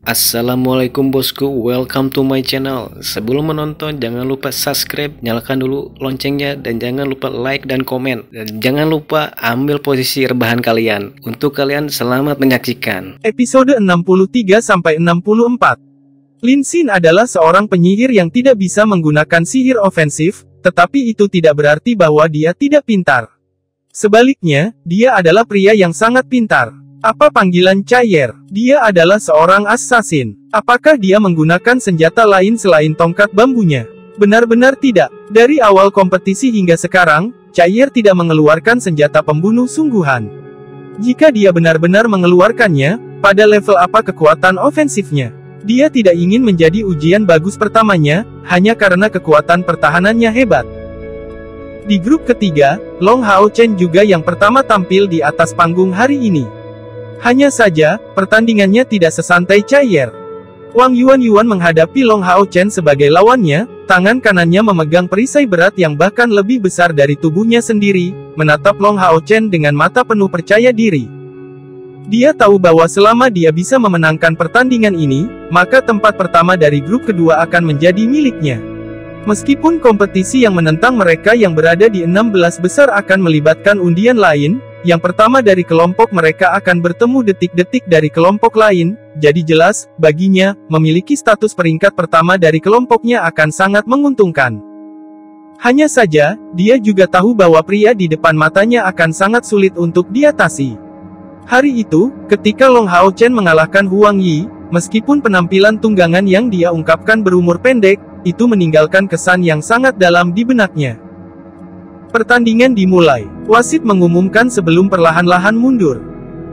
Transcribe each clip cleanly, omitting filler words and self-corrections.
Assalamualaikum bosku, welcome to my channel. Sebelum menonton jangan lupa subscribe, nyalakan dulu loncengnya, dan jangan lupa like dan komen. Dan jangan lupa ambil posisi rebahan kalian. Untuk kalian selamat menyaksikan. Episode 63-64. Lin Xin adalah seorang penyihir yang tidak bisa menggunakan sihir ofensif, tetapi itu tidak berarti bahwa dia tidak pintar. Sebaliknya, dia adalah pria yang sangat pintar. Apa panggilan Chair? Dia adalah seorang assassin. Apakah dia menggunakan senjata lain selain tongkat bambunya? Benar-benar tidak. Dari awal kompetisi hingga sekarang, Chair tidak mengeluarkan senjata pembunuh sungguhan. Jika dia benar-benar mengeluarkannya, pada level apa kekuatan ofensifnya? Dia tidak ingin menjadi ujian bagus pertamanya, hanya karena kekuatan pertahanannya hebat. Di grup ketiga, Long Hao Chen juga yang pertama tampil di atas panggung hari ini. Hanya saja, pertandingannya tidak sesantai Chair. Wang Yuan menghadapi Long Hao Chen sebagai lawannya, tangan kanannya memegang perisai berat yang bahkan lebih besar dari tubuhnya sendiri, menatap Long Hao Chen dengan mata penuh percaya diri. Dia tahu bahwa selama dia bisa memenangkan pertandingan ini, maka tempat pertama dari grup kedua akan menjadi miliknya. Meskipun kompetisi yang menentang mereka yang berada di 16 besar akan melibatkan undian lain, yang pertama dari kelompok mereka akan bertemu detik-detik dari kelompok lain, jadi jelas, baginya, memiliki status peringkat pertama dari kelompoknya akan sangat menguntungkan. Hanya saja, dia juga tahu bahwa pria di depan matanya akan sangat sulit untuk diatasi. Hari itu, ketika Long Hao Chen mengalahkan Huang Yi, meskipun penampilan tunggangan yang dia ungkapkan berumur pendek, itu meninggalkan kesan yang sangat dalam di benaknya. Pertandingan dimulai. Wasit mengumumkan sebelum perlahan-lahan mundur.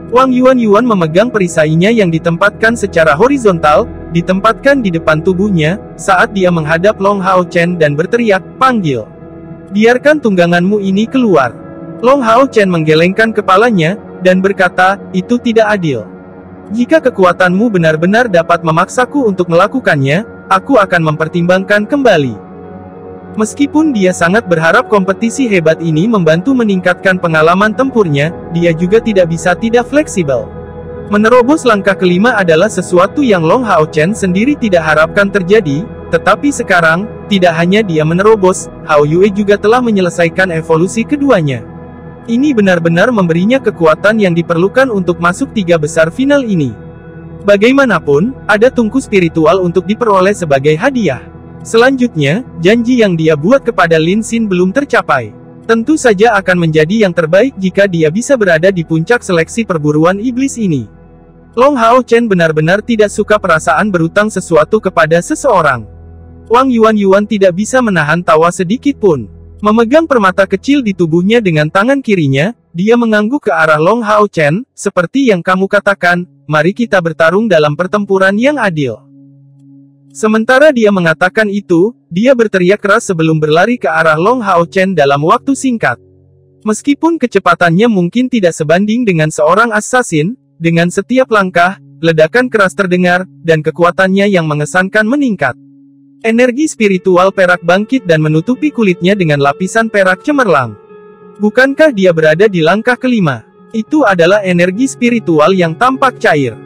Wang Yuan memegang perisainya yang ditempatkan secara horizontal, ditempatkan di depan tubuhnya, saat dia menghadap Long Hao Chen dan berteriak, "Panggil! Biarkan tungganganmu ini keluar." Long Hao Chen menggelengkan kepalanya, dan berkata, "Itu tidak adil. Jika kekuatanmu benar-benar dapat memaksaku untuk melakukannya, aku akan mempertimbangkan kembali." Meskipun dia sangat berharap kompetisi hebat ini membantu meningkatkan pengalaman tempurnya, dia juga tidak bisa tidak fleksibel. Menerobos langkah kelima adalah sesuatu yang Long Hao Chen sendiri tidak harapkan terjadi, tetapi sekarang, tidak hanya dia menerobos, Hao Yue juga telah menyelesaikan evolusi keduanya. Ini benar-benar memberinya kekuatan yang diperlukan untuk masuk tiga besar final ini. Bagaimanapun, ada tungku spiritual untuk diperoleh sebagai hadiah. Selanjutnya, janji yang dia buat kepada Lin Xin belum tercapai. Tentu saja akan menjadi yang terbaik jika dia bisa berada di puncak seleksi perburuan iblis ini. Long Hao Chen benar-benar tidak suka perasaan berutang sesuatu kepada seseorang. Wang Yuan tidak bisa menahan tawa sedikit pun. Memegang permata kecil di tubuhnya dengan tangan kirinya, dia mengangguk ke arah Long Hao Chen, "Seperti yang kamu katakan, mari kita bertarung dalam pertempuran yang adil." Sementara dia mengatakan itu, dia berteriak keras sebelum berlari ke arah Long Hao Chen dalam waktu singkat. Meskipun kecepatannya mungkin tidak sebanding dengan seorang assassin, dengan setiap langkah, ledakan keras terdengar, dan kekuatannya yang mengesankan meningkat. Energi spiritual perak bangkit dan menutupi kulitnya dengan lapisan perak cemerlang. Bukankah dia berada di langkah kelima? Itu adalah energi spiritual yang tampak cair.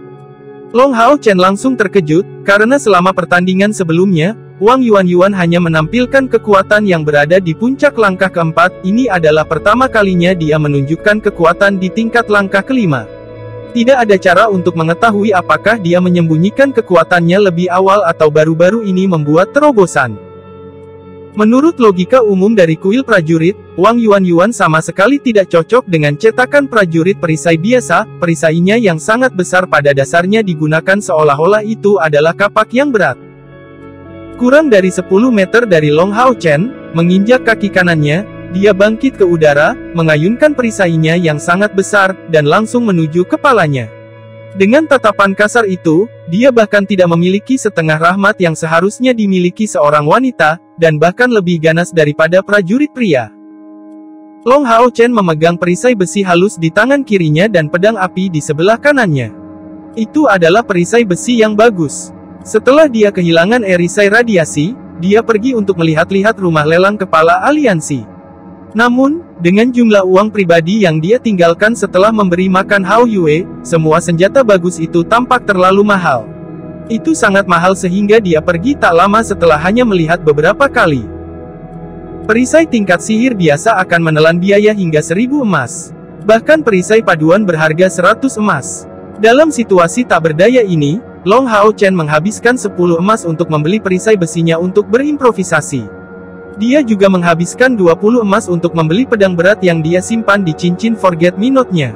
Long Hao Chen langsung terkejut, karena selama pertandingan sebelumnya, Wang Yuan hanya menampilkan kekuatan yang berada di puncak langkah keempat. Ini adalah pertama kalinya dia menunjukkan kekuatan di tingkat langkah kelima. Tidak ada cara untuk mengetahui apakah dia menyembunyikan kekuatannya lebih awal atau baru-baru ini membuat terobosan. Menurut logika umum dari kuil prajurit, Wang Yuan sama sekali tidak cocok dengan cetakan prajurit perisai biasa. Perisainya yang sangat besar pada dasarnya digunakan seolah-olah itu adalah kapak yang berat. Kurang dari 10 meter dari Long Hao Chen, menginjak kaki kanannya, dia bangkit ke udara, mengayunkan perisainya yang sangat besar, dan langsung menuju kepalanya. Dengan tatapan kasar itu, dia bahkan tidak memiliki setengah rahmat yang seharusnya dimiliki seorang wanita, dan bahkan lebih ganas daripada prajurit pria. Long Hao Chen memegang perisai besi halus di tangan kirinya dan pedang api di sebelah kanannya. Itu adalah perisai besi yang bagus. Setelah dia kehilangan erisai radiasi, dia pergi untuk melihat-lihat rumah lelang kepala aliansi. Namun, dengan jumlah uang pribadi yang dia tinggalkan setelah memberi makan Hao Yue, semua senjata bagus itu tampak terlalu mahal. Itu sangat mahal sehingga dia pergi tak lama setelah hanya melihat beberapa kali. Perisai tingkat sihir biasa akan menelan biaya hingga 1000 emas. Bahkan perisai paduan berharga 100 emas. Dalam situasi tak berdaya ini, Long Hao Chen menghabiskan 10 emas untuk membeli perisai besinya untuk berimprovisasi. Dia juga menghabiskan 20 emas untuk membeli pedang berat yang dia simpan di cincin Forget Me Not-nya.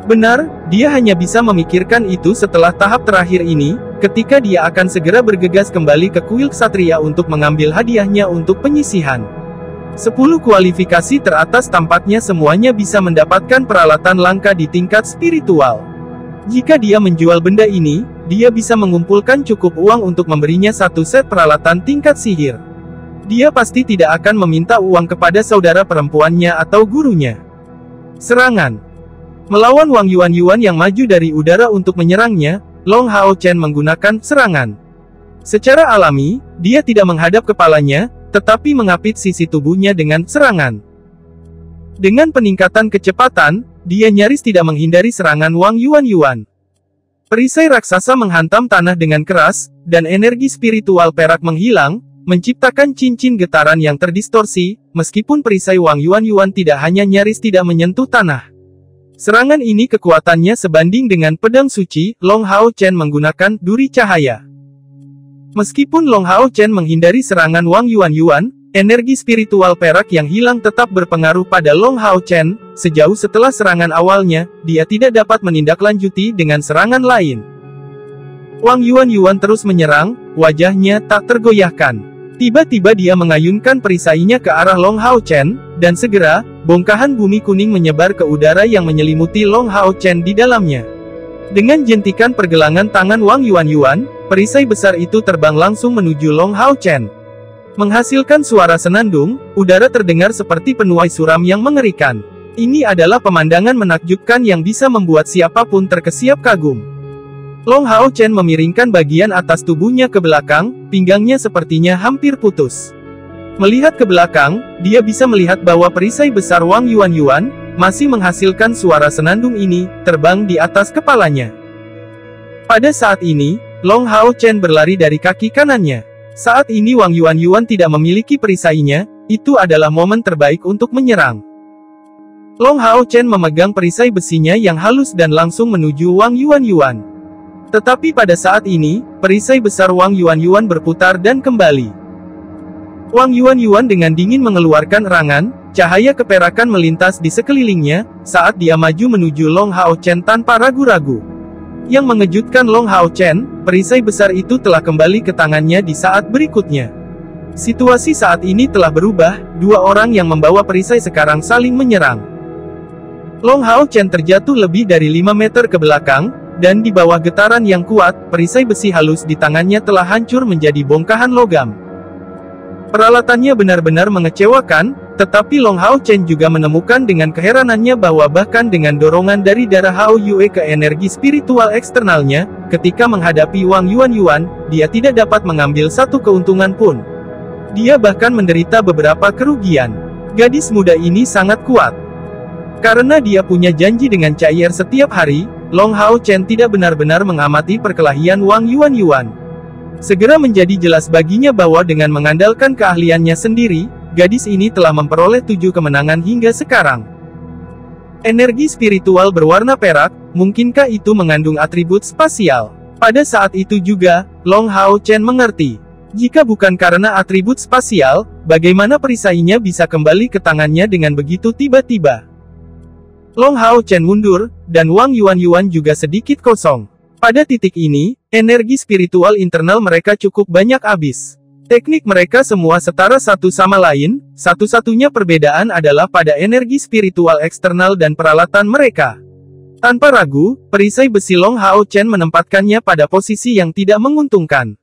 Benar, dia hanya bisa memikirkan itu setelah tahap terakhir ini, ketika dia akan segera bergegas kembali ke kuil ksatria untuk mengambil hadiahnya untuk penyisihan. 10 kualifikasi teratas tampaknya semuanya bisa mendapatkan peralatan langka di tingkat spiritual. Jika dia menjual benda ini, dia bisa mengumpulkan cukup uang untuk memberinya satu set peralatan tingkat sihir. Dia pasti tidak akan meminta uang kepada saudara perempuannya atau gurunya. Serangan. Melawan Wang Yuan yang maju dari udara untuk menyerangnya, Long Hao Chen menggunakan serangan. Secara alami, dia tidak menghadap kepalanya, tetapi mengapit sisi tubuhnya dengan serangan. Dengan peningkatan kecepatan, dia nyaris tidak menghindari serangan Wang Yuan. Perisai raksasa menghantam tanah dengan keras, dan energi spiritual perak menghilang, menciptakan cincin getaran yang terdistorsi, meskipun perisai Wang Yuan tidak hanya nyaris tidak menyentuh tanah. Serangan ini kekuatannya sebanding dengan pedang suci. Long Hao Chen menggunakan duri cahaya. Meskipun Long Hao Chen menghindari serangan Wang Yuan, energi spiritual perak yang hilang tetap berpengaruh pada Long Hao Chen. Sejauh setelah serangan awalnya, dia tidak dapat menindaklanjuti dengan serangan lain. Wang Yuan terus menyerang, wajahnya tak tergoyahkan. Tiba-tiba dia mengayunkan perisainya ke arah Long Hao Chen, dan segera, bongkahan bumi kuning menyebar ke udara yang menyelimuti Long Hao Chen di dalamnya. Dengan jentikan pergelangan tangan Wang Yuan, perisai besar itu terbang langsung menuju Long Hao Chen. Menghasilkan suara senandung, udara terdengar seperti penuai suram yang mengerikan. Ini adalah pemandangan menakjubkan yang bisa membuat siapapun terkesiap kagum. Long Hao Chen memiringkan bagian atas tubuhnya ke belakang, pinggangnya sepertinya hampir putus. Melihat ke belakang, dia bisa melihat bahwa perisai besar Wang Yuan masih menghasilkan suara senandung ini, terbang di atas kepalanya. Pada saat ini, Long Hao Chen berlari dari kaki kanannya. Saat ini Wang Yuan tidak memiliki perisainya, itu adalah momen terbaik untuk menyerang. Long Hao Chen memegang perisai besinya yang halus dan langsung menuju Wang Yuan. Tetapi pada saat ini, perisai besar Wang Yuan berputar dan kembali. Wang Yuan dengan dingin mengeluarkan erangan, cahaya keperakan melintas di sekelilingnya, saat dia maju menuju Long Hao Chen tanpa ragu-ragu. Yang mengejutkan Long Hao Chen, perisai besar itu telah kembali ke tangannya di saat berikutnya. Situasi saat ini telah berubah, dua orang yang membawa perisai sekarang saling menyerang. Long Hao Chen terjatuh lebih dari 5 meter ke belakang, dan di bawah getaran yang kuat, perisai besi halus di tangannya telah hancur menjadi bongkahan logam. Peralatannya benar-benar mengecewakan, tetapi Long Hao Chen juga menemukan dengan keheranannya bahwa bahkan dengan dorongan dari darah Hao Yue ke energi spiritual eksternalnya, ketika menghadapi Wang Yuan, dia tidak dapat mengambil satu keuntungan pun. Dia bahkan menderita beberapa kerugian. Gadis muda ini sangat kuat. Karena dia punya janji dengan Chai'er setiap hari, Long Hao Chen tidak benar-benar mengamati perkelahian Wang Yuan. Segera menjadi jelas baginya bahwa dengan mengandalkan keahliannya sendiri, gadis ini telah memperoleh 7 kemenangan hingga sekarang. Energi spiritual berwarna perak, mungkinkah itu mengandung atribut spasial? Pada saat itu juga, Long Hao Chen mengerti. Jika bukan karena atribut spasial, bagaimana perisainya bisa kembali ke tangannya dengan begitu tiba-tiba? Long Hao Chen mundur, dan Wang Yuan juga sedikit kosong. Pada titik ini, energi spiritual internal mereka cukup banyak habis. Teknik mereka semua setara satu sama lain, satu-satunya perbedaan adalah pada energi spiritual eksternal dan peralatan mereka. Tanpa ragu, perisai besi Long Hao Chen menempatkannya pada posisi yang tidak menguntungkan.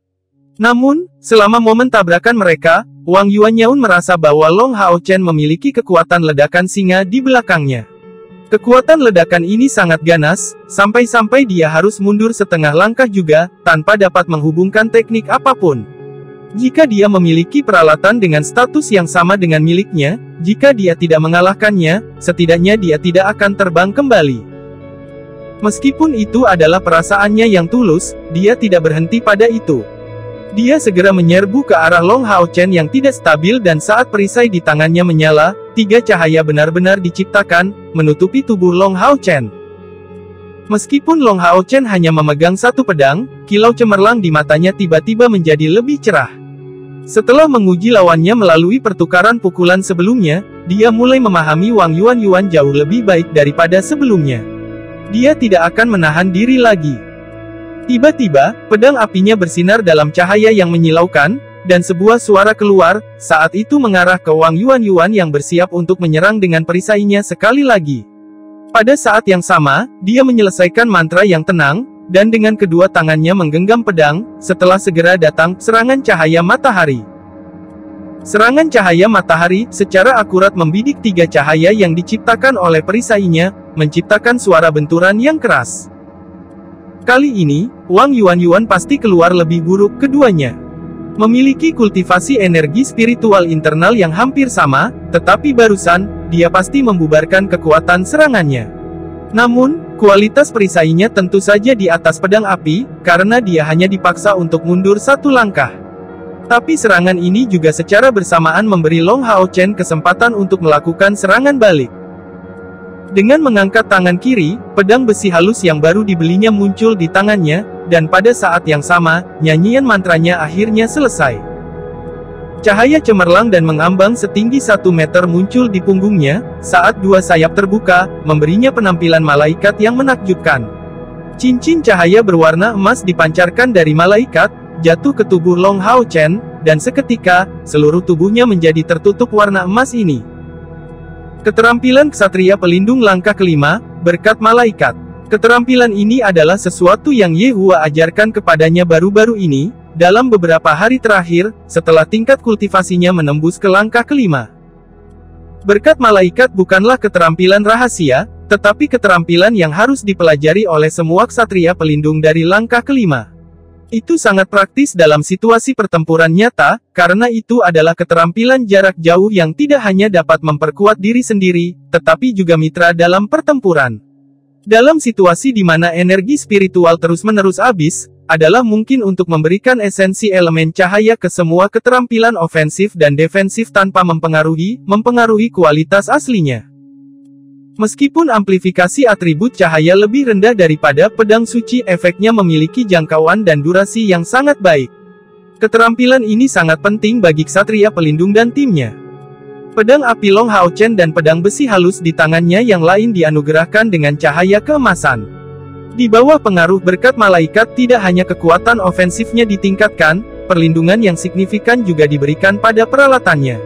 Namun, selama momen tabrakan mereka, Wang Yuan merasa bahwa Long Hao Chen memiliki kekuatan ledakan singa di belakangnya. Kekuatan ledakan ini sangat ganas, sampai-sampai dia harus mundur setengah langkah juga, tanpa dapat menghubungkan teknik apapun. Jika dia memiliki peralatan dengan status yang sama dengan miliknya, jika dia tidak mengalahkannya, setidaknya dia tidak akan terbang kembali. Meskipun itu adalah perasaannya yang tulus, dia tidak berhenti pada itu. Dia segera menyerbu ke arah Long Hao Chen yang tidak stabil dan saat perisai di tangannya menyala, 3 cahaya benar-benar diciptakan, menutupi tubuh Long Hao Chen. Meskipun Long Hao Chen hanya memegang satu pedang, kilau cemerlang di matanya tiba-tiba menjadi lebih cerah. Setelah menguji lawannya melalui pertukaran pukulan sebelumnya, dia mulai memahami Wang Yuan jauh lebih baik daripada sebelumnya. Dia tidak akan menahan diri lagi. Tiba-tiba, pedang apinya bersinar dalam cahaya yang menyilaukan, dan sebuah suara keluar, saat itu mengarah ke Wang Yuan yang bersiap untuk menyerang dengan perisainya sekali lagi. Pada saat yang sama, dia menyelesaikan mantra yang tenang, dan dengan kedua tangannya menggenggam pedang, setelah segera datang serangan cahaya matahari. Serangan cahaya matahari secara akurat membidik 3 cahaya yang diciptakan oleh perisainya, menciptakan suara benturan yang keras. Kali ini, Wang Yuan pasti keluar lebih buruk keduanya. Memiliki kultivasi energi spiritual internal yang hampir sama, tetapi barusan, dia pasti membubarkan kekuatan serangannya. Namun, kualitas perisainya tentu saja di atas pedang api, karena dia hanya dipaksa untuk mundur satu langkah. Tapi serangan ini juga secara bersamaan memberi Long Hao Chen kesempatan untuk melakukan serangan balik. Dengan mengangkat tangan kiri, pedang besi halus yang baru dibelinya muncul di tangannya, dan pada saat yang sama, nyanyian mantranya akhirnya selesai. Cahaya cemerlang dan mengambang setinggi 1 meter muncul di punggungnya, saat 2 sayap terbuka, memberinya penampilan malaikat yang menakjubkan. Cincin cahaya berwarna emas dipancarkan dari malaikat, jatuh ke tubuh Long Hao Chen, dan seketika, seluruh tubuhnya menjadi tertutup warna emas ini. Keterampilan ksatria pelindung langkah kelima, berkat malaikat. Keterampilan ini adalah sesuatu yang Ye Hua ajarkan kepadanya baru-baru ini, dalam beberapa hari terakhir, setelah tingkat kultivasinya menembus ke langkah kelima. Berkat malaikat bukanlah keterampilan rahasia, tetapi keterampilan yang harus dipelajari oleh semua ksatria pelindung dari langkah kelima. Itu sangat praktis dalam situasi pertempuran nyata, karena itu adalah keterampilan jarak jauh yang tidak hanya dapat memperkuat diri sendiri, tetapi juga mitra dalam pertempuran. Dalam situasi di mana energi spiritual terus-menerus habis, adalah mungkin untuk memberikan esensi elemen cahaya ke semua keterampilan ofensif dan defensif tanpa mempengaruhi kualitas aslinya. Meskipun amplifikasi atribut cahaya lebih rendah daripada pedang suci, efeknya memiliki jangkauan dan durasi yang sangat baik. Keterampilan ini sangat penting bagi ksatria pelindung dan timnya. Pedang api Long Hao Chen dan pedang besi halus di tangannya yang lain dianugerahkan dengan cahaya keemasan. Di bawah pengaruh berkat malaikat, tidak hanya kekuatan ofensifnya ditingkatkan, perlindungan yang signifikan juga diberikan pada peralatannya.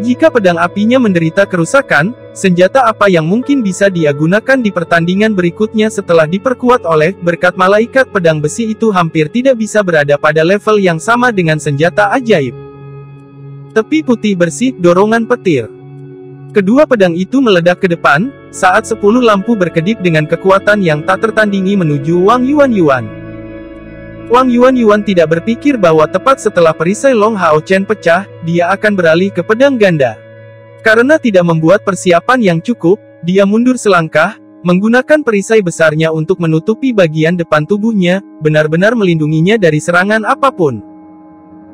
Jika pedang apinya menderita kerusakan, senjata apa yang mungkin bisa dia gunakan di pertandingan berikutnya setelah diperkuat oleh berkat malaikat? Pedang besi itu hampir tidak bisa berada pada level yang sama dengan senjata ajaib. Tepi putih bersih, dorongan petir. Kedua pedang itu meledak ke depan, saat 10 lampu berkedip dengan kekuatan yang tak tertandingi menuju Wang Yuan. Wang Yuan tidak berpikir bahwa tepat setelah perisai Long Hao Chen pecah, dia akan beralih ke pedang ganda. Karena tidak membuat persiapan yang cukup, dia mundur selangkah, menggunakan perisai besarnya untuk menutupi bagian depan tubuhnya, benar-benar melindunginya dari serangan apapun.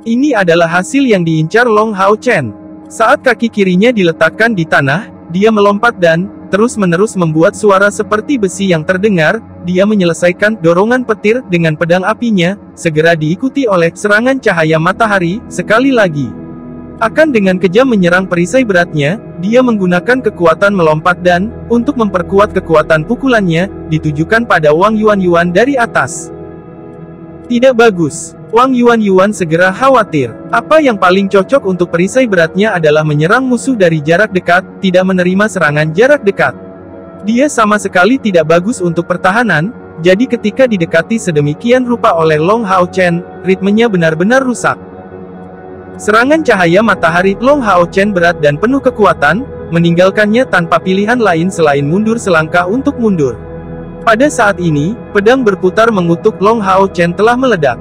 Ini adalah hasil yang diincar Long Hao Chen. Saat kaki kirinya diletakkan di tanah, dia melompat dan terus-menerus membuat suara seperti besi yang terdengar. Dia menyelesaikan dorongan petir dengan pedang apinya, segera diikuti oleh serangan cahaya matahari. Sekali lagi, akan dengan kejam menyerang perisai beratnya, dia menggunakan kekuatan melompat dan, untuk memperkuat kekuatan pukulannya, ditujukan pada Wang Yuan dari atas. Tidak bagus. Wang Yuan segera khawatir. Apa yang paling cocok untuk perisai beratnya adalah menyerang musuh dari jarak dekat, tidak menerima serangan jarak dekat. Dia sama sekali tidak bagus untuk pertahanan, jadi ketika didekati sedemikian rupa oleh Long Hao Chen, ritmenya benar-benar rusak. Serangan cahaya matahari Long Hao Chen berat dan penuh kekuatan, meninggalkannya tanpa pilihan lain selain mundur selangkah untuk mundur. Pada saat ini, pedang berputar mengutuk Long Hao Chen telah meledak.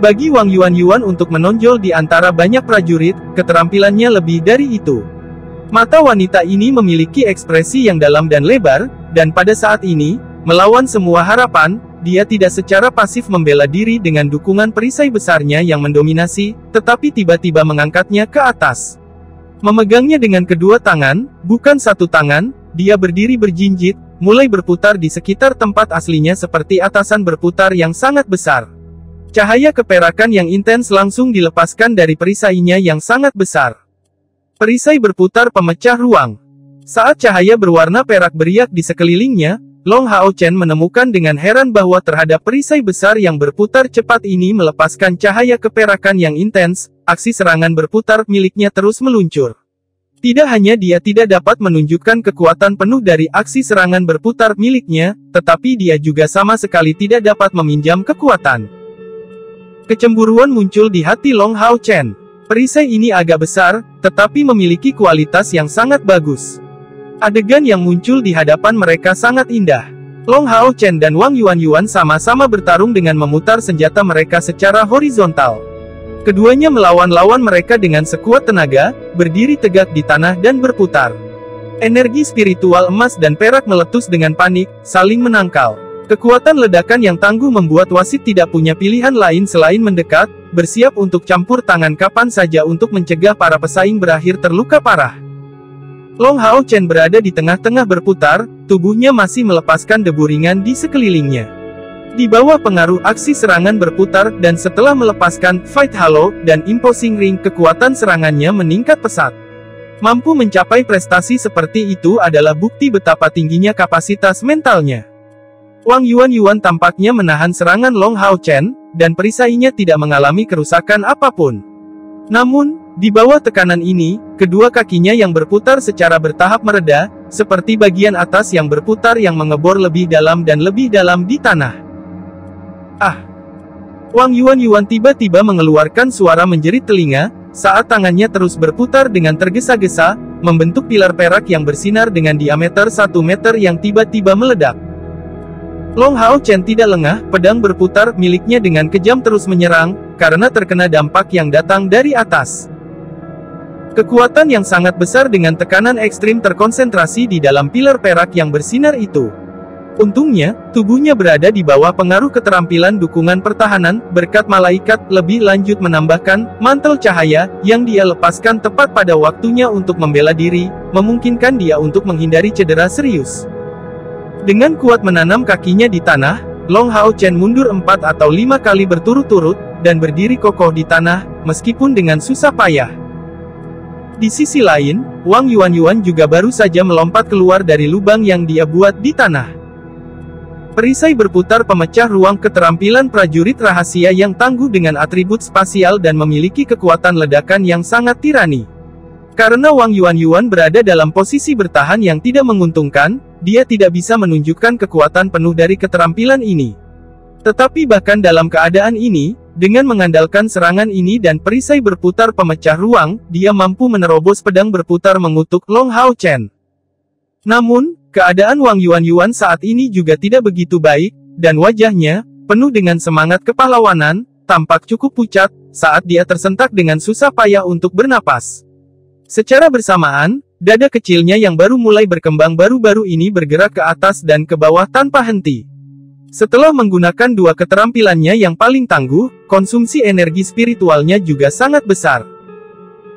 Bagi Wang Yuan untuk menonjol di antara banyak prajurit, keterampilannya lebih dari itu. Mata wanita ini memiliki ekspresi yang dalam dan lebar, dan pada saat ini, melawan semua harapan, dia tidak secara pasif membela diri dengan dukungan perisai besarnya yang mendominasi, tetapi tiba-tiba mengangkatnya ke atas. Memegangnya dengan kedua tangan, bukan satu tangan, dia berdiri berjinjit, mulai berputar di sekitar tempat aslinya seperti atasan berputar yang sangat besar. Cahaya keperakan yang intens langsung dilepaskan dari perisainya yang sangat besar. Perisai berputar pemecah ruang. Saat cahaya berwarna perak beriak di sekelilingnya, Long Hao Chen menemukan dengan heran bahwa terhadap perisai besar yang berputar cepat ini melepaskan cahaya keperakan yang intens, aksi serangan berputar miliknya terus meluncur. Tidak hanya dia tidak dapat menunjukkan kekuatan penuh dari aksi serangan berputar miliknya, tetapi dia juga sama sekali tidak dapat meminjam kekuatan. Kecemburuan muncul di hati Long Hao Chen. Perisai ini agak besar, tetapi memiliki kualitas yang sangat bagus. Adegan yang muncul di hadapan mereka sangat indah. Long Hao Chen dan Wang Yuanyuan sama-sama bertarung dengan memutar senjata mereka secara horizontal. Keduanya melawan lawan mereka dengan sekuat tenaga, berdiri tegak di tanah dan berputar. Energi spiritual emas dan perak meletus dengan panik, saling menangkal. Kekuatan ledakan yang tangguh membuat wasit tidak punya pilihan lain selain mendekat, bersiap untuk campur tangan kapan saja untuk mencegah para pesaing berakhir terluka parah. Long Hao Chen berada di tengah-tengah berputar, tubuhnya masih melepaskan debu ringan di sekelilingnya. Di bawah pengaruh aksi serangan berputar dan setelah melepaskan Fight Halo dan Imposing Ring, kekuatan serangannya meningkat pesat. Mampu mencapai prestasi seperti itu adalah bukti betapa tingginya kapasitas mentalnya. Wang Yuanyuan tampaknya menahan serangan Long Hao Chen, dan perisainya tidak mengalami kerusakan apapun. Namun, di bawah tekanan ini, kedua kakinya yang berputar secara bertahap mereda, seperti bagian atas yang berputar yang mengebor lebih dalam dan lebih dalam di tanah. Ah! Wang Yuanyuan tiba-tiba mengeluarkan suara menjerit telinga, saat tangannya terus berputar dengan tergesa-gesa, membentuk pilar perak yang bersinar dengan diameter 1 meter yang tiba-tiba meledak. Long Hao Chen tidak lengah, pedang berputar miliknya dengan kejam terus menyerang, karena terkena dampak yang datang dari atas. Kekuatan yang sangat besar dengan tekanan ekstrim terkonsentrasi di dalam pilar perak yang bersinar itu. Untungnya, tubuhnya berada di bawah pengaruh keterampilan dukungan pertahanan, berkat malaikat, lebih lanjut menambahkan, mantel cahaya, yang dia lepaskan tepat pada waktunya untuk membela diri, memungkinkan dia untuk menghindari cedera serius. Dengan kuat menanam kakinya di tanah, Long Hao Chen mundur 4 atau 5 kali berturut-turut, dan berdiri kokoh di tanah, meskipun dengan susah payah. Di sisi lain, Wang Yuanyuan juga baru saja melompat keluar dari lubang yang dia buat di tanah. Perisai berputar pemecah ruang keterampilan prajurit rahasia yang tangguh dengan atribut spasial dan memiliki kekuatan ledakan yang sangat tirani. Karena Wang Yuanyuan berada dalam posisi bertahan yang tidak menguntungkan, dia tidak bisa menunjukkan kekuatan penuh dari keterampilan ini. Tetapi bahkan dalam keadaan ini, dengan mengandalkan serangan ini dan perisai berputar pemecah ruang, dia mampu menerobos pedang berputar mengutuk Long Hao Chen. Namun, keadaan Wang Yuanyuan saat ini juga tidak begitu baik, dan wajahnya, penuh dengan semangat kepahlawanan, tampak cukup pucat, saat dia tersentak dengan susah payah untuk bernapas. Secara bersamaan, dada kecilnya yang baru mulai berkembang baru-baru ini bergerak ke atas dan ke bawah tanpa henti. Setelah menggunakan dua keterampilannya yang paling tangguh, konsumsi energi spiritualnya juga sangat besar.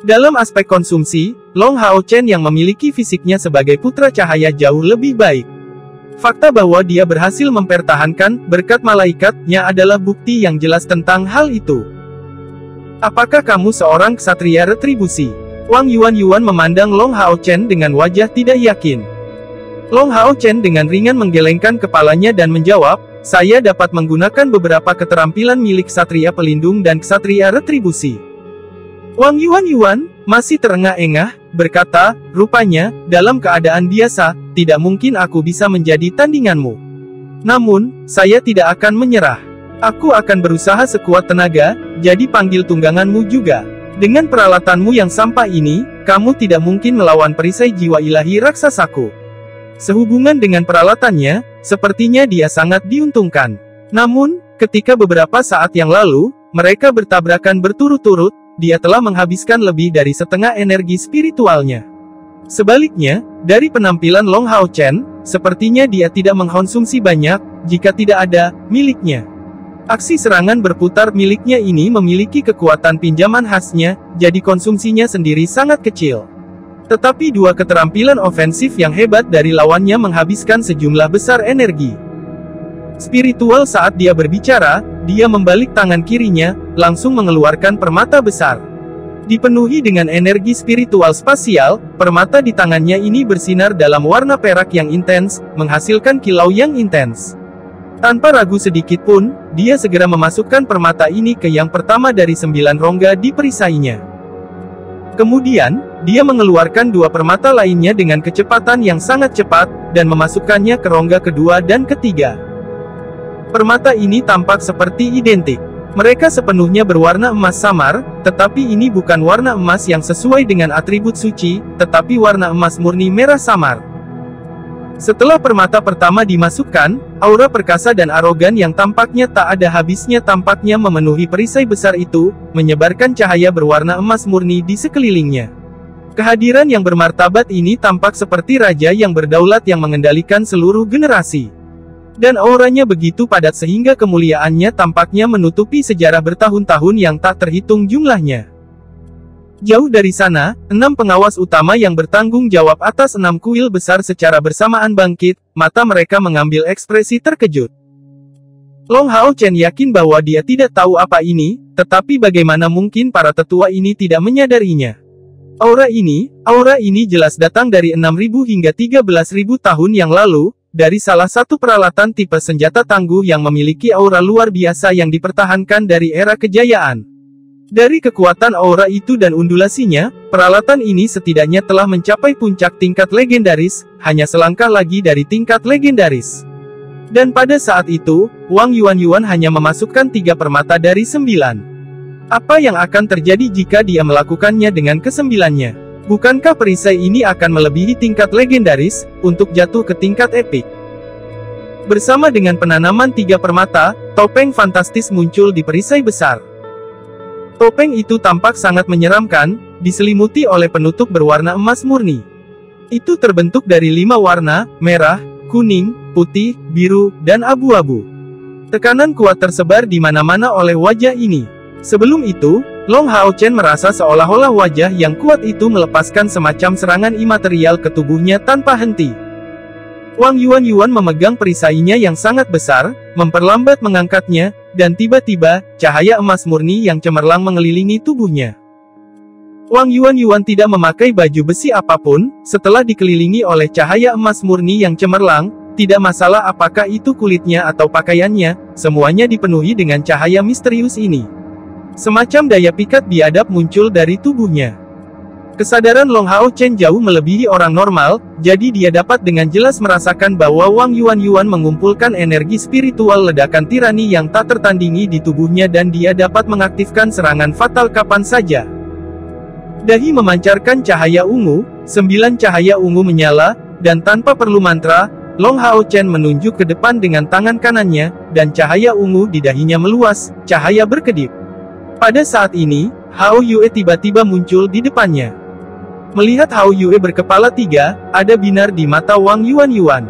Dalam aspek konsumsi, Long Hao Chen yang memiliki fisiknya sebagai putra cahaya jauh lebih baik. Fakta bahwa dia berhasil mempertahankan berkat malaikatnya adalah bukti yang jelas tentang hal itu. Apakah kamu seorang ksatria retribusi? Wang Yuanyuan memandang Long Hao Chen dengan wajah tidak yakin. Long Hao Chen dengan ringan menggelengkan kepalanya dan menjawab, saya dapat menggunakan beberapa keterampilan milik ksatria pelindung dan ksatria retribusi. Wang Yuanyuan masih terengah-engah, berkata, rupanya, dalam keadaan biasa, tidak mungkin aku bisa menjadi tandinganmu. Namun, saya tidak akan menyerah. Aku akan berusaha sekuat tenaga, jadi panggil tungganganmu juga. Dengan peralatanmu yang sampah ini, kamu tidak mungkin melawan perisai jiwa ilahi raksasaku. Sehubungan dengan peralatannya, sepertinya dia sangat diuntungkan. Namun, ketika beberapa saat yang lalu, mereka bertabrakan berturut-turut, dia telah menghabiskan lebih dari setengah energi spiritualnya. Sebaliknya, dari penampilan Long Hao Chen, sepertinya dia tidak mengkonsumsi banyak, jika tidak ada, miliknya. Aksi serangan berputar miliknya ini memiliki kekuatan pinjaman khasnya, jadi konsumsinya sendiri sangat kecil. Tetapi dua keterampilan ofensif yang hebat dari lawannya menghabiskan sejumlah besar energi. Spiritual saat dia berbicara, dia membalik tangan kirinya, langsung mengeluarkan permata besar. Dipenuhi dengan energi spiritual spasial, permata di tangannya ini bersinar dalam warna perak yang intens, menghasilkan kilau yang intens. Tanpa ragu sedikit pun, dia segera memasukkan permata ini ke yang pertama dari 9 rongga di perisainya. Kemudian, dia mengeluarkan dua permata lainnya dengan kecepatan yang sangat cepat, dan memasukkannya ke rongga kedua dan ketiga. Permata ini tampak seperti identik. Mereka sepenuhnya berwarna emas samar, tetapi ini bukan warna emas yang sesuai dengan atribut suci, tetapi warna emas murni merah samar. Setelah permata pertama dimasukkan, aura perkasa dan arogan yang tampaknya tak ada habisnya tampaknya memenuhi perisai besar itu, menyebarkan cahaya berwarna emas murni di sekelilingnya. Kehadiran yang bermartabat ini tampak seperti raja yang berdaulat yang mengendalikan seluruh generasi. Dan auranya begitu padat sehingga kemuliaannya tampaknya menutupi sejarah bertahun-tahun yang tak terhitung jumlahnya. Jauh dari sana, 6 pengawas utama yang bertanggung jawab atas 6 kuil besar secara bersamaan bangkit, mata mereka mengambil ekspresi terkejut. Long Hao Chen yakin bahwa dia tidak tahu apa ini, tetapi bagaimana mungkin para tetua ini tidak menyadarinya. Aura ini jelas datang dari 6.000 hingga 13.000 tahun yang lalu, dari salah satu peralatan tipe senjata tangguh yang memiliki aura luar biasa yang dipertahankan dari era kejayaan. Dari kekuatan aura itu dan undulasinya, peralatan ini setidaknya telah mencapai puncak tingkat legendaris, hanya selangkah lagi dari tingkat legendaris. Dan pada saat itu, Wang Yuan hanya memasukkan 3 permata dari 9. Apa yang akan terjadi jika dia melakukannya dengan ke-9-nya? Bukankah perisai ini akan melebihi tingkat legendaris, untuk jatuh ke tingkat epik? Bersama dengan penanaman 3 permata, topeng fantastis muncul di perisai besar. Topeng itu tampak sangat menyeramkan, diselimuti oleh penutup berwarna emas murni. Itu terbentuk dari 5 warna, merah, kuning, putih, biru, dan abu-abu. Tekanan kuat tersebar di mana-mana oleh wajah ini. Sebelum itu, Long Hao Chen merasa seolah-olah wajah yang kuat itu melepaskan semacam serangan imaterial ke tubuhnya tanpa henti. Wang Yuan memegang perisainya yang sangat besar, memperlambat mengangkatnya, dan tiba-tiba, cahaya emas murni yang cemerlang mengelilingi tubuhnya. Wang Yuan tidak memakai baju besi apapun, setelah dikelilingi oleh cahaya emas murni yang cemerlang, tidak masalah apakah itu kulitnya atau pakaiannya, semuanya dipenuhi dengan cahaya misterius ini. Semacam daya pikat biadab muncul dari tubuhnya. Kesadaran Long Hao Chen jauh melebihi orang normal, jadi dia dapat dengan jelas merasakan bahwa Wang Yuan mengumpulkan energi spiritual ledakan tirani yang tak tertandingi di tubuhnya dan dia dapat mengaktifkan serangan fatal kapan saja. Dahi memancarkan cahaya ungu, 9 cahaya ungu menyala, dan tanpa perlu mantra, Long Hao Chen menunjuk ke depan dengan tangan kanannya, dan cahaya ungu di dahinya meluas, cahaya berkedip. Pada saat ini, Hao Yue tiba-tiba muncul di depannya. Melihat Hao Yue berkepala 3, ada binar di mata Wang Yuan.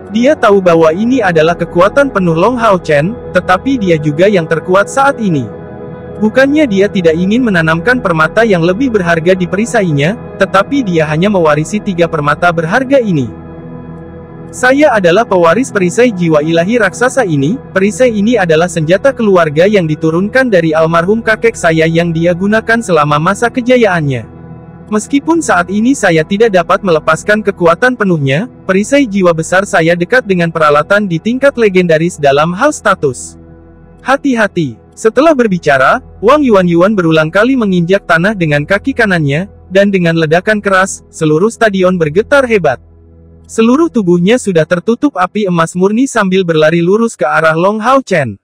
Dia tahu bahwa ini adalah kekuatan penuh Long Hao Chen, tetapi dia juga yang terkuat saat ini. Bukannya dia tidak ingin menanamkan permata yang lebih berharga di perisainya, tetapi dia hanya mewarisi 3 permata berharga ini. Saya adalah pewaris perisai jiwa ilahi raksasa ini. Perisai ini adalah senjata keluarga yang diturunkan dari almarhum kakek saya yang dia gunakan selama masa kejayaannya. Meskipun saat ini saya tidak dapat melepaskan kekuatan penuhnya, perisai jiwa besar saya dekat dengan peralatan di tingkat legendaris dalam hal status. Hati-hati. Setelah berbicara, Wang Yuan berulang kali menginjak tanah dengan kaki kanannya, dan dengan ledakan keras, seluruh stadion bergetar hebat. Seluruh tubuhnya sudah tertutup api emas murni sambil berlari lurus ke arah Long Hao Chen.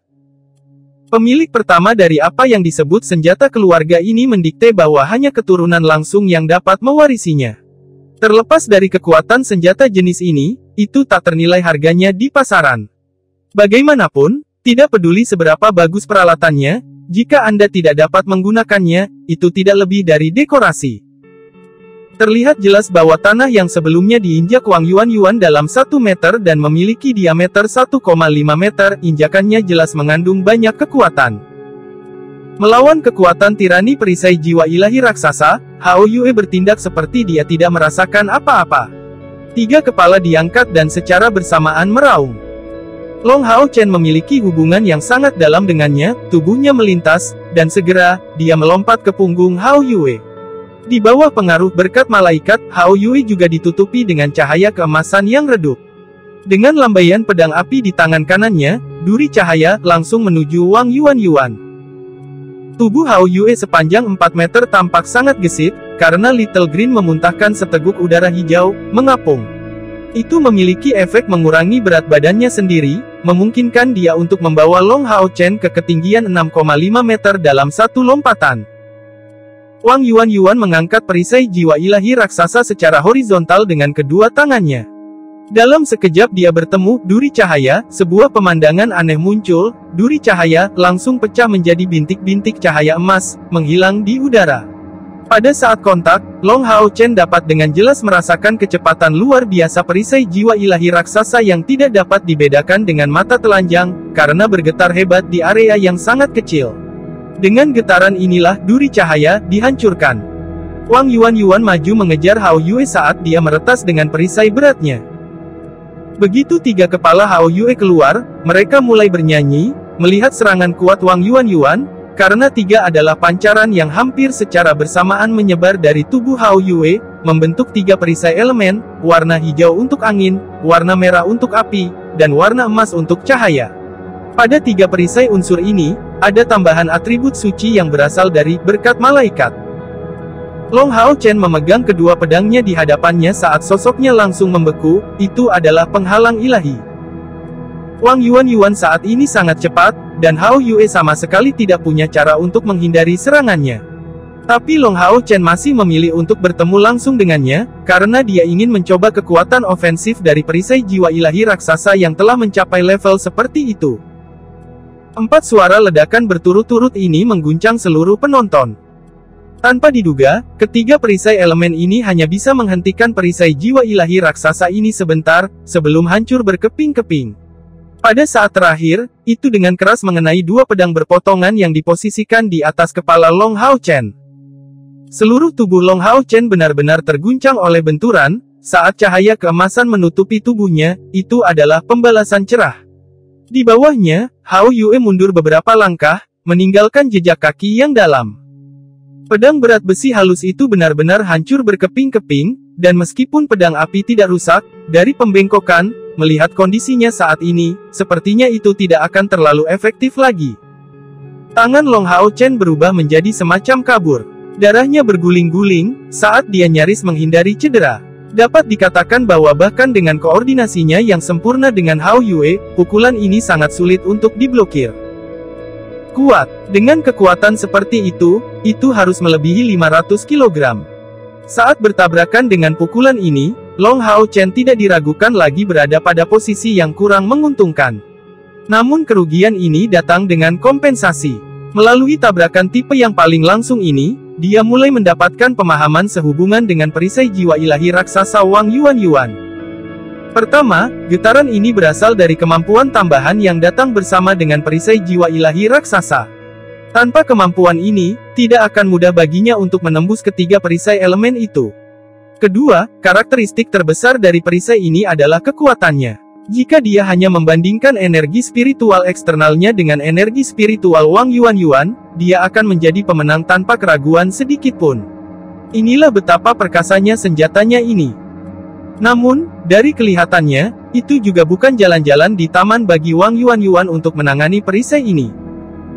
Pemilik pertama dari apa yang disebut senjata keluarga ini mendikte bahwa hanya keturunan langsung yang dapat mewarisinya. Terlepas dari kekuatan senjata jenis ini, itu tak ternilai harganya di pasaran. Bagaimanapun, tidak peduli seberapa bagus peralatannya, jika Anda tidak dapat menggunakannya, itu tidak lebih dari dekorasi. Terlihat jelas bahwa tanah yang sebelumnya diinjak Wang Yuanyuan dalam 1 meter dan memiliki diameter 1,5 meter, injakannya jelas mengandung banyak kekuatan. Melawan kekuatan tirani perisai jiwa ilahi raksasa, Hao Yue bertindak seperti dia tidak merasakan apa-apa. 3 kepala diangkat dan secara bersamaan meraung. Long Hao Chen memiliki hubungan yang sangat dalam dengannya, tubuhnya melintas, dan segera, dia melompat ke punggung Hao Yue. Di bawah pengaruh berkat malaikat, Hao Yue juga ditutupi dengan cahaya keemasan yang redup. Dengan lambaian pedang api di tangan kanannya, duri cahaya langsung menuju Wang Yuanyuan. Tubuh Hao Yue sepanjang 4 meter tampak sangat gesit, karena Little Green memuntahkan seteguk udara hijau, mengapung. Itu memiliki efek mengurangi berat badannya sendiri, memungkinkan dia untuk membawa Long Hao Chen ke ketinggian 6,5 meter dalam satu lompatan. Wang Yuanyuan mengangkat perisai jiwa ilahi raksasa secara horizontal dengan kedua tangannya. Dalam sekejap dia bertemu duri cahaya, sebuah pemandangan aneh muncul, duri cahaya langsung pecah menjadi bintik-bintik cahaya emas, menghilang di udara. Pada saat kontak, Long Hao Chen dapat dengan jelas merasakan kecepatan luar biasa perisai jiwa ilahi raksasa yang tidak dapat dibedakan dengan mata telanjang, karena bergetar hebat di area yang sangat kecil. Dengan getaran inilah duri cahaya dihancurkan. Wang Yuanyuan maju mengejar Hao Yue saat dia meretas dengan perisai beratnya. Begitu 3 kepala Hao Yue keluar, mereka mulai bernyanyi, melihat serangan kuat Wang Yuanyuan, karena 3 adalah pancaran yang hampir secara bersamaan menyebar dari tubuh Hao Yue, membentuk 3 perisai elemen, warna hijau untuk angin, warna merah untuk api, dan warna emas untuk cahaya. Pada 3 perisai unsur ini, ada tambahan atribut suci yang berasal dari berkat malaikat. Long Hao Chen memegang kedua pedangnya di hadapannya saat sosoknya langsung membeku, itu adalah penghalang ilahi. Wang Yuanyuan saat ini sangat cepat, dan Hao Yue sama sekali tidak punya cara untuk menghindari serangannya. Tapi Long Hao Chen masih memilih untuk bertemu langsung dengannya, karena dia ingin mencoba kekuatan ofensif dari perisai jiwa ilahi raksasa yang telah mencapai level seperti itu. 4 suara ledakan berturut-turut ini mengguncang seluruh penonton. Tanpa diduga, ketiga perisai elemen ini hanya bisa menghentikan perisai jiwa ilahi raksasa ini sebentar, sebelum hancur berkeping-keping. Pada saat terakhir, itu dengan keras mengenai 2 pedang berpotongan yang diposisikan di atas kepala Long Hao Chen. Seluruh tubuh Long Hao Chen benar-benar terguncang oleh benturan, saat cahaya keemasan menutupi tubuhnya, itu adalah pembalasan cerah. Di bawahnya, Hao Yue mundur beberapa langkah, meninggalkan jejak kaki yang dalam. Pedang berat besi halus itu benar-benar hancur berkeping-keping, dan meskipun pedang api tidak rusak, dari pembengkokan, melihat kondisinya saat ini, sepertinya itu tidak akan terlalu efektif lagi. Tangan Long Hao Chen berubah menjadi semacam kabur. Darahnya berguling-guling, saat dia nyaris menghindari cedera. Dapat dikatakan bahwa bahkan dengan koordinasinya yang sempurna dengan Hao Yue, pukulan ini sangat sulit untuk diblokir. Kuat. Dengan kekuatan seperti itu harus melebihi 500 kg. Saat bertabrakan dengan pukulan ini, Long Hao Chen tidak diragukan lagi berada pada posisi yang kurang menguntungkan. Namun kerugian ini datang dengan kompensasi. Melalui tabrakan tipe yang paling langsung ini, dia mulai mendapatkan pemahaman sehubungan dengan perisai jiwa ilahi raksasa Wang Yuanyuan. Pertama, getaran ini berasal dari kemampuan tambahan yang datang bersama dengan perisai jiwa ilahi raksasa. Tanpa kemampuan ini, tidak akan mudah baginya untuk menembus ketiga perisai elemen itu. Kedua, karakteristik terbesar dari perisai ini adalah kekuatannya. Jika dia hanya membandingkan energi spiritual eksternalnya dengan energi spiritual Wang Yuanyuan, dia akan menjadi pemenang tanpa keraguan sedikit pun. Inilah betapa perkasanya senjatanya ini. Namun, dari kelihatannya, itu juga bukan jalan-jalan di taman bagi Wang Yuanyuan untuk menangani perisai ini.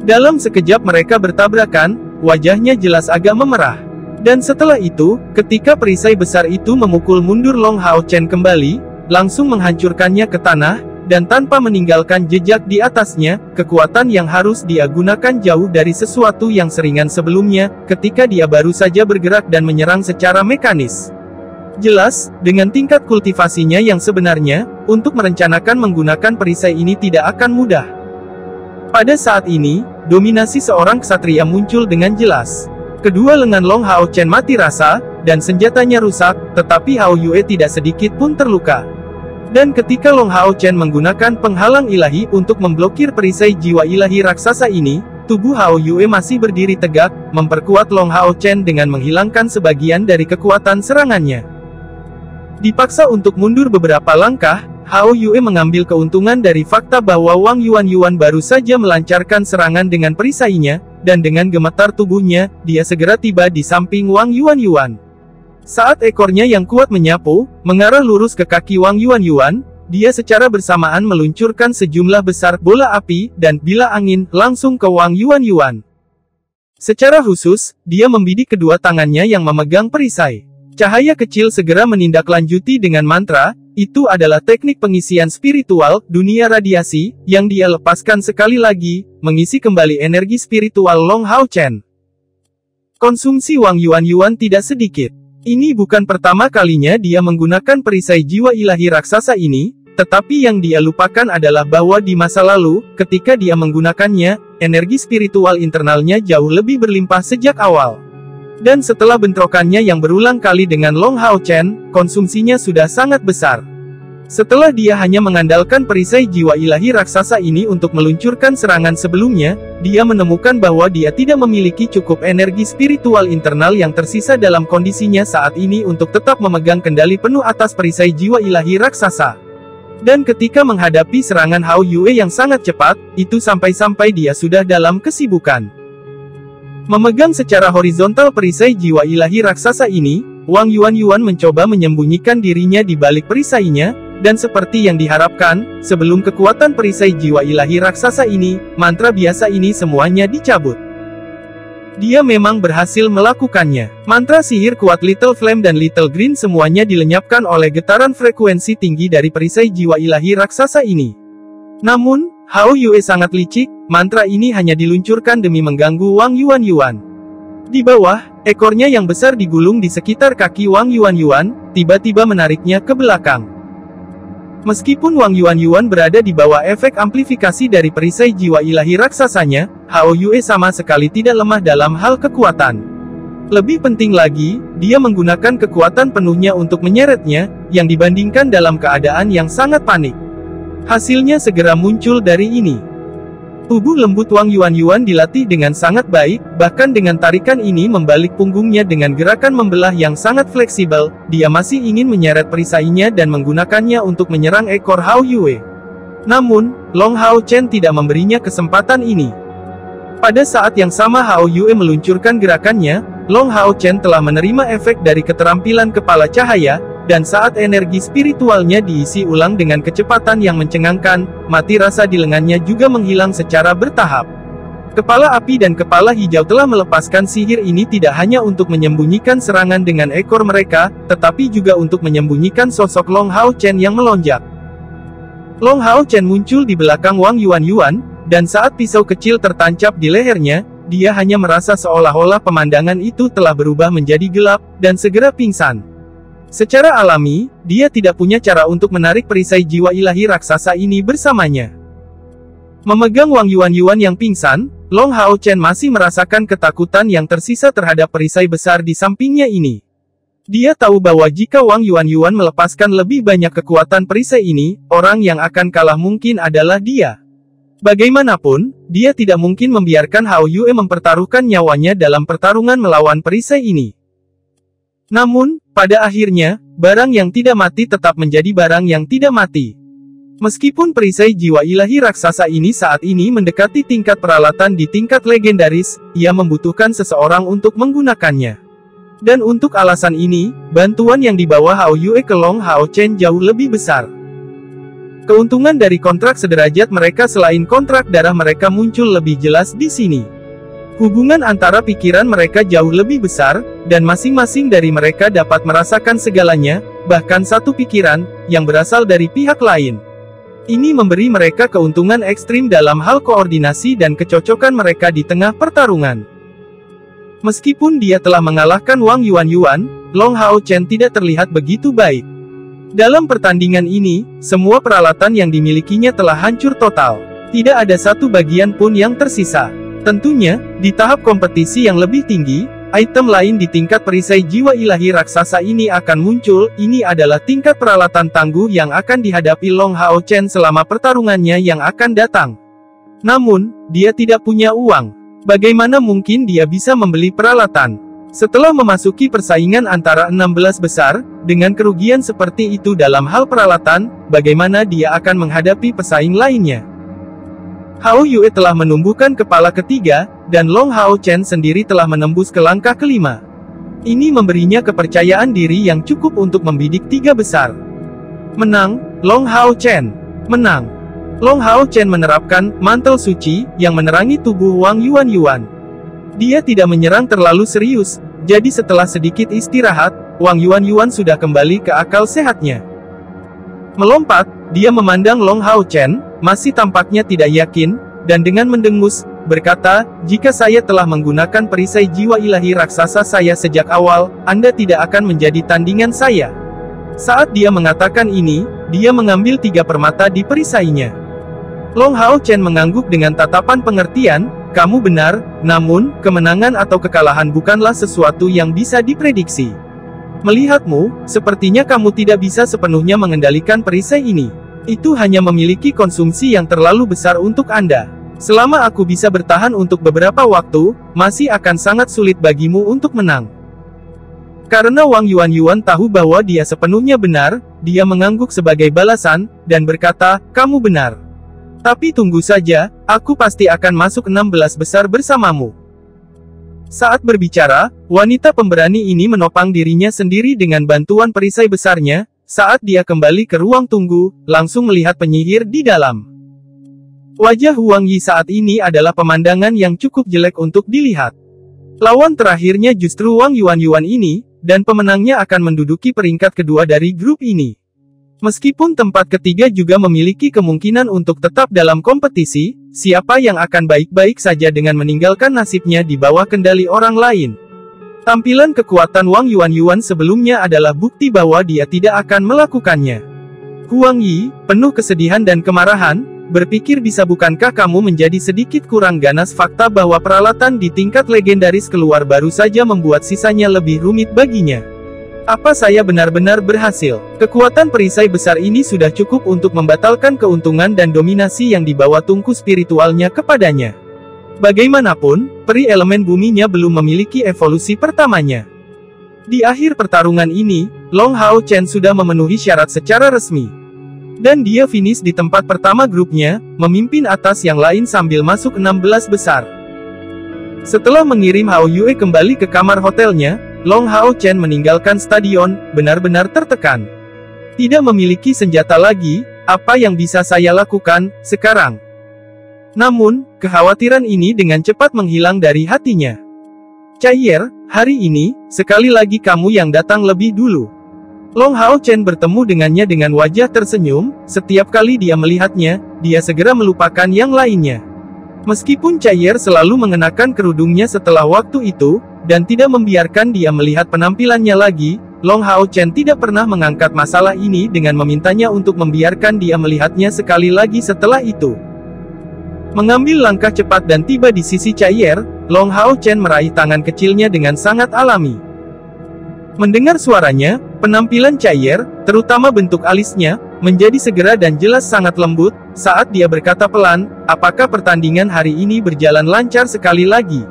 Dalam sekejap mereka bertabrakan, wajahnya jelas agak memerah. Dan setelah itu, ketika perisai besar itu memukul mundur Long Hao Chen kembali, langsung menghancurkannya ke tanah, dan tanpa meninggalkan jejak di atasnya, kekuatan yang harus dia gunakan jauh dari sesuatu yang seringan sebelumnya, ketika dia baru saja bergerak dan menyerang secara mekanis. Jelas, dengan tingkat kultivasinya yang sebenarnya, untuk merencanakan menggunakan perisai ini tidak akan mudah. Pada saat ini, dominasi seorang ksatria muncul dengan jelas. Kedua lengan Long Hao Chen mati rasa, dan senjatanya rusak, tetapi Hao Yue tidak sedikit pun terluka. Dan ketika Long Hao Chen menggunakan penghalang ilahi untuk memblokir perisai jiwa ilahi raksasa ini, tubuh Hao Yue masih berdiri tegak, memperkuat Long Hao Chen dengan menghilangkan sebagian dari kekuatan serangannya. Dipaksa untuk mundur beberapa langkah, Hao Yue mengambil keuntungan dari fakta bahwa Wang Yuan baru saja melancarkan serangan dengan perisainya, dan dengan gemetar tubuhnya, dia segera tiba di samping Wang Yuan. Saat ekornya yang kuat menyapu, mengarah lurus ke kaki Wang Yuan, dia secara bersamaan meluncurkan sejumlah besar bola api, dan bila angin, langsung ke Wang Yuan. Secara khusus, dia membidik kedua tangannya yang memegang perisai. Cahaya kecil segera menindaklanjuti dengan mantra, itu adalah teknik pengisian spiritual, dunia radiasi, yang dia lepaskan sekali lagi, mengisi kembali energi spiritual Long Hao Chen. Konsumsi Wang Yuan tidak sedikit. Ini bukan pertama kalinya dia menggunakan perisai jiwa ilahi raksasa ini, tetapi yang dia lupakan adalah bahwa di masa lalu, ketika dia menggunakannya, energi spiritual internalnya jauh lebih berlimpah sejak awal. Dan setelah bentrokannya yang berulang kali dengan Long Hao Chen, konsumsinya sudah sangat besar. Setelah dia hanya mengandalkan perisai jiwa ilahi raksasa ini untuk meluncurkan serangan sebelumnya, dia menemukan bahwa dia tidak memiliki cukup energi spiritual internal yang tersisa dalam kondisinya saat ini untuk tetap memegang kendali penuh atas perisai jiwa ilahi raksasa. Dan ketika menghadapi serangan Hao Yue yang sangat cepat, itu sampai-sampai dia sudah dalam kesibukan. Memegang secara horizontal perisai jiwa ilahi raksasa ini, Wang Yuan mencoba menyembunyikan dirinya di balik perisainya, dan seperti yang diharapkan, sebelum kekuatan perisai jiwa ilahi raksasa ini, mantra biasa ini semuanya dicabut. Dia memang berhasil melakukannya. Mantra sihir kuat Little Flame dan Little Green semuanya dilenyapkan oleh getaran frekuensi tinggi dari perisai jiwa ilahi raksasa ini. Namun, Hao Yue sangat licik, mantra ini hanya diluncurkan demi mengganggu Wang Yuan. Di bawah, ekornya yang besar digulung di sekitar kaki Wang Yuan, tiba-tiba menariknya ke belakang. Meskipun Wang Yuan berada di bawah efek amplifikasi dari perisai jiwa ilahi raksasanya, Hao Yue sama sekali tidak lemah dalam hal kekuatan. Lebih penting lagi, dia menggunakan kekuatan penuhnya untuk menyeretnya, yang dibandingkan dalam keadaan yang sangat panik. Hasilnya segera muncul dari ini. Tubuh lembut Wang Yuan dilatih dengan sangat baik, bahkan dengan tarikan ini membalik punggungnya dengan gerakan membelah yang sangat fleksibel, dia masih ingin menyeret perisainya dan menggunakannya untuk menyerang ekor Hao Yue. Namun, Long Hao Chen tidak memberinya kesempatan ini. Pada saat yang sama Hao Yue meluncurkan gerakannya, Long Hao Chen telah menerima efek dari keterampilan kepala cahaya, dan saat energi spiritualnya diisi ulang dengan kecepatan yang mencengangkan, mati rasa di lengannya juga menghilang secara bertahap. Kepala api dan kepala hijau telah melepaskan sihir ini tidak hanya untuk menyembunyikan serangan dengan ekor mereka, tetapi juga untuk menyembunyikan sosok Long Hao Chen yang melonjak. Long Hao Chen muncul di belakang Wang Yuan, dan saat pisau kecil tertancap di lehernya, dia hanya merasa seolah-olah pemandangan itu telah berubah menjadi gelap, dan segera pingsan. Secara alami, dia tidak punya cara untuk menarik perisai jiwa ilahi raksasa ini bersamanya. Memegang Wang Yuan yang pingsan, Long Hao Chen masih merasakan ketakutan yang tersisa terhadap perisai besar di sampingnya ini. Dia tahu bahwa jika Wang Yuan melepaskan lebih banyak kekuatan perisai ini, orang yang akan kalah mungkin adalah dia. Bagaimanapun, dia tidak mungkin membiarkan Hao Yue mempertaruhkan nyawanya dalam pertarungan melawan perisai ini. Namun, pada akhirnya, barang yang tidak mati tetap menjadi barang yang tidak mati. Meskipun perisai jiwa ilahi raksasa ini saat ini mendekati tingkat peralatan di tingkat legendaris, ia membutuhkan seseorang untuk menggunakannya. Dan untuk alasan ini, bantuan yang dibawa Hao Yue ke Long Hao Chen jauh lebih besar. Keuntungan dari kontrak sederajat mereka selain kontrak darah mereka muncul lebih jelas di sini. Hubungan antara pikiran mereka jauh lebih besar, dan masing-masing dari mereka dapat merasakan segalanya, bahkan satu pikiran, yang berasal dari pihak lain. Ini memberi mereka keuntungan ekstrim dalam hal koordinasi dan kecocokan mereka di tengah pertarungan. Meskipun dia telah mengalahkan Wang Yuan, Long Hao Chen tidak terlihat begitu baik. Dalam pertandingan ini, semua peralatan yang dimilikinya telah hancur total. Tidak ada satu bagian pun yang tersisa. Tentunya, di tahap kompetisi yang lebih tinggi, Item lain di tingkat perisai jiwa ilahi raksasa ini akan muncul. Ini adalah tingkat peralatan tangguh yang akan dihadapi Long Hao Chen selama pertarungannya yang akan datang. Namun, dia tidak punya uang. Bagaimana mungkin dia bisa membeli peralatan? Setelah memasuki persaingan antara 16 besar, dengan kerugian seperti itu dalam hal peralatan, bagaimana dia akan menghadapi pesaing lainnya? Hao Yue telah menumbuhkan kepala ketiga, dan Long Hao Chen sendiri telah menembus ke langkah kelima. Ini memberinya kepercayaan diri yang cukup untuk membidik tiga besar. Menang, Long Hao Chen. Menang. Long Hao Chen menerapkan mantel suci yang menerangi tubuh Wang Yuan. Dia tidak menyerang terlalu serius, jadi setelah sedikit istirahat, Wang Yuan sudah kembali ke akal sehatnya. Melompat, dia memandang Long Hao Chen, masih tampaknya tidak yakin, dan dengan mendengus, berkata, "Jika saya telah menggunakan perisai jiwa ilahi raksasa saya sejak awal, Anda tidak akan menjadi tandingan saya." Saat dia mengatakan ini, dia mengambil 3 permata di perisainya. Long Hao Chen mengangguk dengan tatapan pengertian, "Kamu benar, namun, kemenangan atau kekalahan bukanlah sesuatu yang bisa diprediksi. Melihatmu, sepertinya kamu tidak bisa sepenuhnya mengendalikan perisai ini. Itu hanya memiliki konsumsi yang terlalu besar untuk Anda. Selama aku bisa bertahan untuk beberapa waktu, masih akan sangat sulit bagimu untuk menang." Karena Wang Yuan tahu bahwa dia sepenuhnya benar, dia mengangguk sebagai balasan, dan berkata, "Kamu benar. Tapi tunggu saja, aku pasti akan masuk 16 besar bersamamu." Saat berbicara, wanita pemberani ini menopang dirinya sendiri dengan bantuan perisai besarnya. Saat dia kembali ke ruang tunggu, langsung melihat penyihir di dalam. Wajah Huang Yi saat ini adalah pemandangan yang cukup jelek untuk dilihat. Lawan terakhirnya justru Wang Yuan ini, dan pemenangnya akan menduduki peringkat kedua dari grup ini. Meskipun tempat ketiga juga memiliki kemungkinan untuk tetap dalam kompetisi, siapa yang akan baik-baik saja dengan meninggalkan nasibnya di bawah kendali orang lain. Tampilan kekuatan Wang Yuan sebelumnya adalah bukti bahwa dia tidak akan melakukannya. Huang Yi, penuh kesedihan dan kemarahan, berpikir bisa bukankah kamu menjadi sedikit kurang ganas. Fakta bahwa peralatan di tingkat legendaris keluar baru saja membuat sisanya lebih rumit baginya. Apa saya benar-benar berhasil? Kekuatan perisai besar ini sudah cukup untuk membatalkan keuntungan dan dominasi yang dibawa tungku spiritualnya kepadanya. Bagaimanapun, peri elemen buminya belum memiliki evolusi pertamanya. Di akhir pertarungan ini, Long Hao Chen sudah memenuhi syarat secara resmi. Dan dia finish di tempat pertama grupnya, memimpin atas yang lain sambil masuk 16 besar. Setelah mengirim Hao Yue kembali ke kamar hotelnya, Long Hao Chen meninggalkan stadion, benar-benar tertekan. Tidak memiliki senjata lagi, apa yang bisa saya lakukan sekarang? Namun, kekhawatiran ini dengan cepat menghilang dari hatinya. "Chaiyer, hari ini, sekali lagi kamu yang datang lebih dulu." Long Hao Chen bertemu dengannya dengan wajah tersenyum. Setiap kali dia melihatnya, dia segera melupakan yang lainnya. Meskipun Chaiyer selalu mengenakan kerudungnya setelah waktu itu, dan tidak membiarkan dia melihat penampilannya lagi, Long Hao Chen tidak pernah mengangkat masalah ini dengan memintanya untuk membiarkan dia melihatnya sekali lagi setelah itu. Mengambil langkah cepat dan tiba di sisi Chaiyer, Long Hao Chen meraih tangan kecilnya dengan sangat alami. Mendengar suaranya, penampilan Chaiyer, terutama bentuk alisnya, menjadi segera dan jelas sangat lembut. Saat dia berkata pelan, "Apakah pertandingan hari ini berjalan lancar sekali lagi?"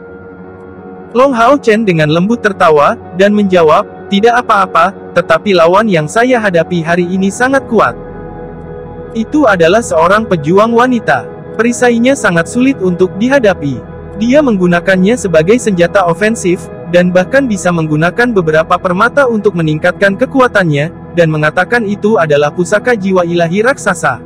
Long Hao Chen dengan lembut tertawa, dan menjawab, "Tidak apa-apa, tetapi lawan yang saya hadapi hari ini sangat kuat." Itu adalah seorang pejuang wanita. Perisainya sangat sulit untuk dihadapi. Dia menggunakannya sebagai senjata ofensif, dan bahkan bisa menggunakan beberapa permata untuk meningkatkan kekuatannya, dan mengatakan itu adalah pusaka jiwa ilahi raksasa.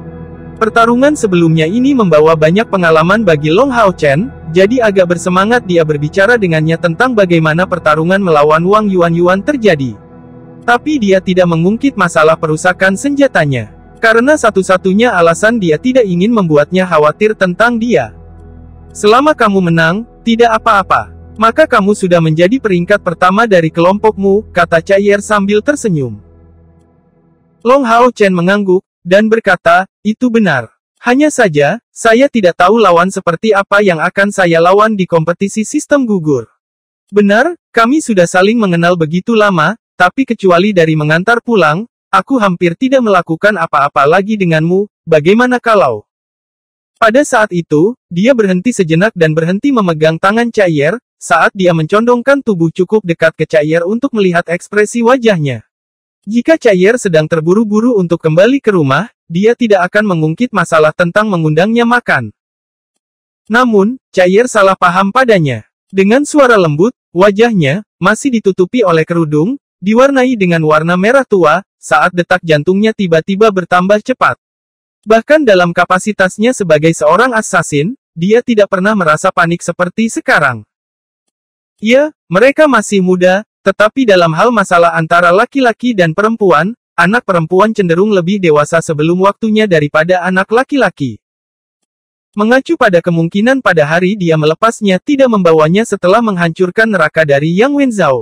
Pertarungan sebelumnya ini membawa banyak pengalaman bagi Long Hao Chen, jadi agak bersemangat dia berbicara dengannya tentang bagaimana pertarungan melawan Wang Yuan terjadi. Tapi dia tidak mengungkit masalah perusakan senjatanya. Karena satu-satunya alasan dia tidak ingin membuatnya khawatir tentang dia. "Selama kamu menang, tidak apa-apa. Maka kamu sudah menjadi peringkat pertama dari kelompokmu," kata Chaiyer sambil tersenyum. Long Hao Chen mengangguk, dan berkata, "Itu benar. Hanya saja, saya tidak tahu lawan seperti apa yang akan saya lawan di kompetisi sistem gugur." Benar, kami sudah saling mengenal begitu lama, tapi kecuali dari mengantar pulang, aku hampir tidak melakukan apa-apa lagi denganmu, bagaimana kalau... Pada saat itu, dia berhenti sejenak dan berhenti memegang tangan Chair, saat dia mencondongkan tubuh cukup dekat ke Chair untuk melihat ekspresi wajahnya. Jika Chair sedang terburu-buru untuk kembali ke rumah, dia tidak akan mengungkit masalah tentang mengundangnya makan. Namun, Chair salah paham padanya. Dengan suara lembut, wajahnya, masih ditutupi oleh kerudung, diwarnai dengan warna merah tua, saat detak jantungnya tiba-tiba bertambah cepat. Bahkan dalam kapasitasnya sebagai seorang assassin, dia tidak pernah merasa panik seperti sekarang. Ya, mereka masih muda, tetapi dalam hal masalah antara laki-laki dan perempuan, anak perempuan cenderung lebih dewasa sebelum waktunya daripada anak laki-laki. Mengacu pada kemungkinan pada hari dia melepasnya tidak membawanya setelah menghancurkan neraka dari Yang Wenzhou.